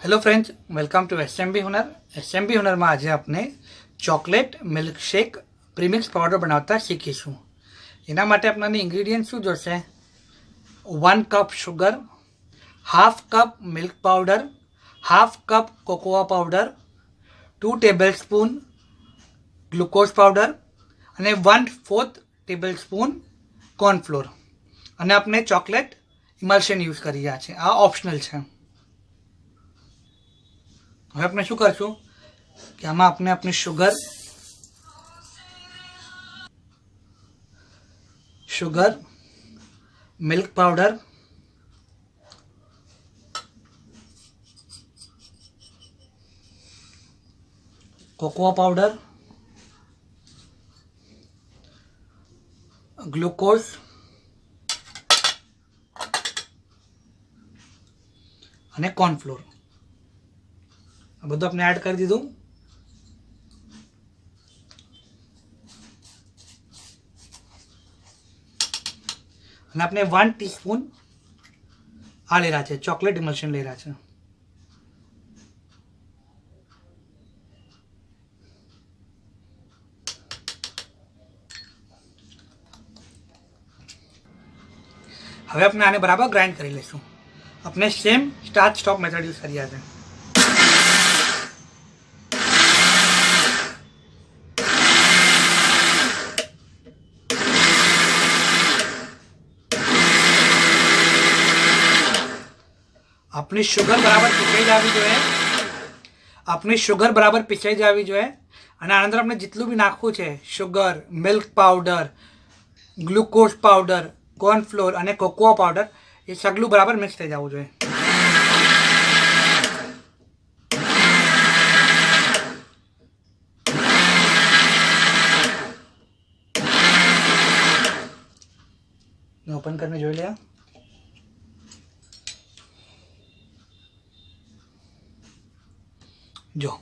Hello friends, welcome to SMB Hunar. SMB હુનરમાં આજે આપણે ચોકલેટ મિલ્કશેક પ્રીમિક્સ પાવડર બનાવતા શીખીશું. એના માટે આપણને ઇન્ગ્રીડિયન્ટ શું જોશે? 1 cup sugar, half cup milk powder, half cup cocoa powder, 2 tablespoon glucose powder અને 1/4 ટેબલ સ્પૂન કોર્નફ્લોર. અને આપણે ચોકલેટ ઇમલ્શન યુઝ કરી રહ્યા છે. આ ઓપ્શનલ છે. હવે આપણે શું કરશું કે આમાં આપણે આપણી sugar, milk powder, cocoa powder, glucose અને કોર્નફ્લોર આ બધું આપણે એડ કરી દીધું. અને આપણે 1 ટીસ્પૂન આ લઈ રહ્યા છે, ચોકલેટ ઇમલ્શન લઈ રહ્યા છે. હવે આપણે આને બરાબર ગ્રાઇન્ડ કરી લઈશું. આપણે same start stop method use કર્યા છે. આપણી શુગર બરાબર પીસાઈ જવી જોઈએ. અને આના અંદર આપણે જેટલું બી નાખવું છે, sugar, milk powder, glucose powder, cornflour અને કોકોઆ પાવડર, એ સગલું બરાબર મિક્સ થઈ જવું જોઈએ. ઓપન કરીને જોઈ લે. જો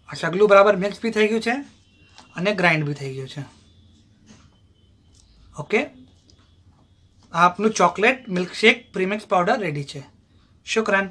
આ સગલું બરાબર મિક્સ બી થઈ ગયું છે અને ગ્રાઇન્ડ બી થઈ ગયું છે. ઓકે, આ આપનું chocolate milkshake premix powder ready છે. શુક્રાન.